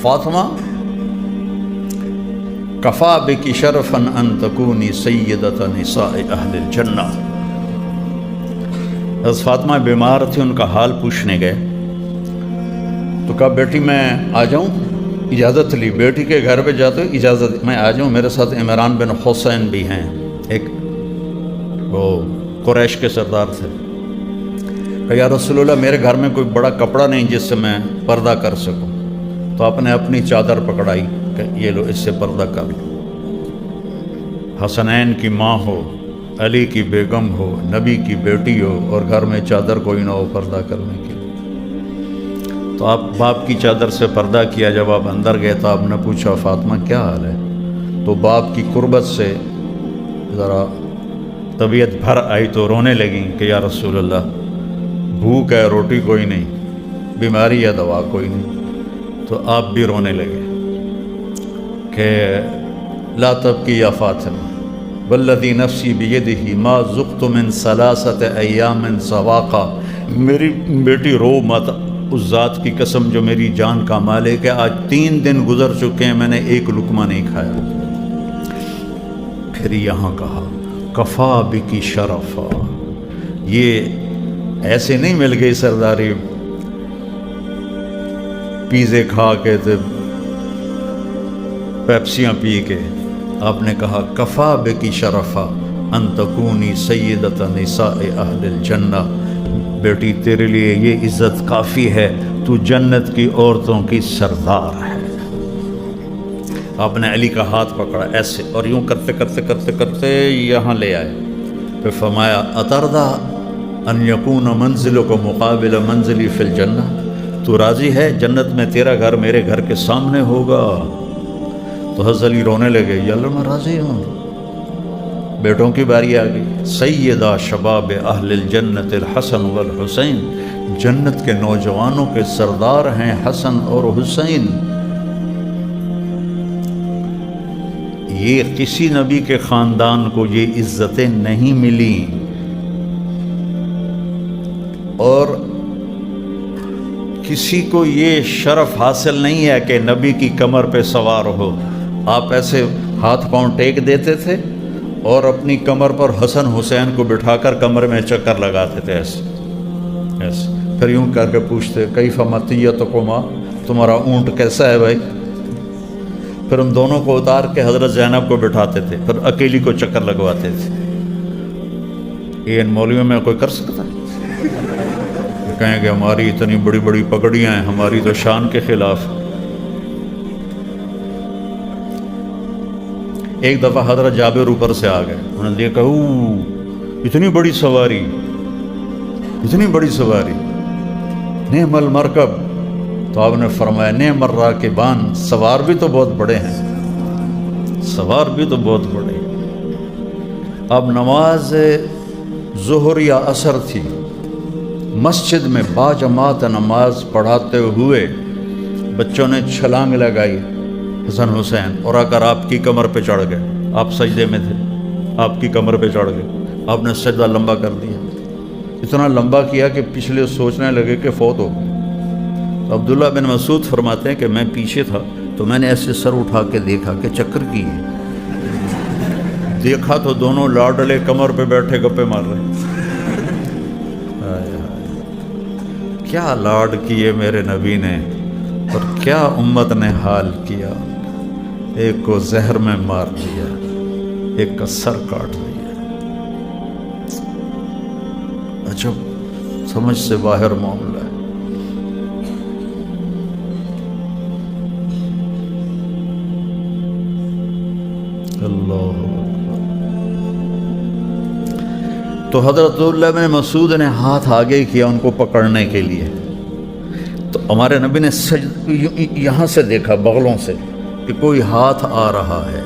فاطمہ کفا بکی شرفن ان تکونی سیدۃ نساء اہل الجنہ۔ حضرت فاطمہ بیمار تھی، ان کا حال پوچھنے گئے تو کہا بیٹی میں آ جاؤں؟ اجازت لی، بیٹی کے گھر پہ جاتے اجازت میں آ جاؤں، میرے ساتھ عمران بن حسین بھی ہیں، ایک وہ قریش کے سردار تھے۔ کہ یا رسول اللہ میرے گھر میں کوئی بڑا کپڑا نہیں جس سے میں پردہ کر سکوں، تو آپ نے اپنی چادر پکڑائی کہ یہ لو اس سے پردہ کر لو۔ حسنین کی ماں ہو، علی کی بیگم ہو، نبی کی بیٹی ہو، اور گھر میں چادر کوئی نہ ہو پردہ کرنے کے لیے، تو آپ باپ کی چادر سے پردہ کیا۔ جب آپ اندر گئے تو آپ نے پوچھا فاطمہ کیا حال ہے؟ تو باپ کی قربت سے ذرا طبیعت بھر آئی تو رونے لگیں کہ یا رسول اللہ بھوک ہے، روٹی کوئی نہیں، بیماری یا دوا کوئی نہیں۔ تو آپ بھی رونے لگے کہ لا تبکی یا فاطمہ والذی نفسی بیدہ ما ذقت من ثلاثۃ ایام سواقا، میری بیٹی رو مت، اس ذات کی قسم جو میری جان کا مالک ہے، آج 3 دن گزر چکے ہیں میں نے ایک لقمہ نہیں کھایا۔ پھر یہاں کہا کفا بکی شرفا، یہ ایسے نہیں مل گئی سرداری پیزے کھا کے پیپسیاں پی کے، آپ نے کہا کفا بکی شرفا ان تکونی سیدۃ نساء اہل الجنہ، بیٹی تیرے لیے یہ عزت کافی ہے، تو جنت کی عورتوں کی سردار ہے۔ آپ نے علی کا ہاتھ پکڑا ایسے اور یوں کرتے کرتے کرتے کرتے یہاں لے آئے، پھر فرمایا اترضی ان یکون منزلک مقابل منزلی فی الجنہ، تو راضی ہے جنت میں تیرا گھر میرے گھر کے سامنے ہوگا؟ تو حضرت علی رونے لگے، یا اللہ میں راضی ہوں۔ بیٹوں کی باری آ گئی، سیدہ شباب اہل الجنت الحسن والحسین، جنت کے نوجوانوں کے سردار ہیں حسن اور حسین۔ یہ کسی نبی کے خاندان کو یہ عزتیں نہیں ملیں، اور کسی کو یہ شرف حاصل نہیں ہے کہ نبی کی کمر پہ سوار ہو۔ آپ ایسے ہاتھ پاؤں ٹیک دیتے تھے اور اپنی کمر پر حسن حسین کو بٹھا کر کمر میں چکر لگاتے تھے ایسے ایسے، پھر یوں کر کے پوچھتے کیف مطیتکما، تمہارا اونٹ کیسا ہے بھائی؟ پھر ہم دونوں کو اتار کے حضرت زینب کو بٹھاتے تھے، پھر اکیلی کو چکر لگواتے تھے۔ یہ ان مولویوں میں کوئی کر سکتا ہے؟ کہیں کہ ہماری اتنی بڑی بڑی پگڑیاں ہیں، ہماری تو شان کے خلاف۔ ایک دفعہ حضرت جابر اوپر سے آ گئے، انہوں نے دیکھا اتنی بڑی سواری، اتنی بڑی سواری، نعم المرکب، تو آپ نے فرمایا نعم الراکبان، سوار بھی تو بہت بڑے ہیں، سوار بھی تو بہت بڑے۔ اب نماز ظہر یا عصر تھی، مسجد میں باجماعت نماز پڑھاتے ہوئے بچوں نے چھلانگ لگائی حسن حسین، اور آ کر آپ کی کمر پہ چڑھ گئے۔ آپ سجدے میں تھے، آپ کی کمر پہ چڑھ گئے، آپ نے سجدہ لمبا کر دیا، اتنا لمبا کیا کہ پچھلے سوچنے لگے کہ فوت ہو گئے۔ تو عبداللہ بن مسعود فرماتے ہیں کہ میں پیچھے تھا تو میں نے ایسے سر اٹھا کے دیکھا کہ چکر کی ہے، دیکھا تو دونوں لاڈلے کمر پہ بیٹھے گپے مار رہے ہیں۔ کیا لاڈ کیے میرے نبی نے، اور کیا امت نے حال کیا، ایک کو زہر میں مار دیا، ایک کا سر کاٹ دیا۔ عجب سمجھ سے باہر معاملہ ہے۔ اللہ تو حضرت عبداللہ بن مسعود نے ہاتھ آگے کیا ان کو پکڑنے کے لیے، تو ہمارے نبی نے یہاں سے دیکھا بغلوں سے کہ کوئی ہاتھ آ رہا ہے،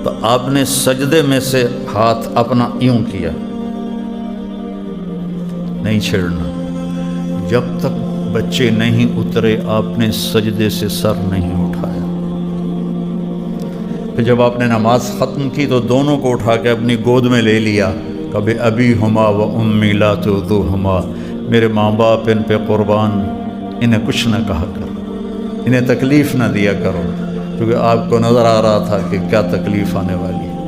تو آپ نے سجدے میں سے ہاتھ اپنا یوں کیا، نہیں چھیڑنا، جب تک بچے نہیں اترے آپ نے سجدے سے سر نہیں اٹھایا۔ پھر جب آپ نے نماز ختم کی تو دونوں کو اٹھا کے اپنی گود میں لے لیا، کبھی ابی ہما و امی لا تؤذوہما، میرے ماں باپ ان پہ قربان، انہیں کچھ نہ کہا کر، انہیں تکلیف نہ دیا کرو، کیونکہ آپ کو نظر آ رہا تھا کہ کیا تکلیف آنے والی ہے۔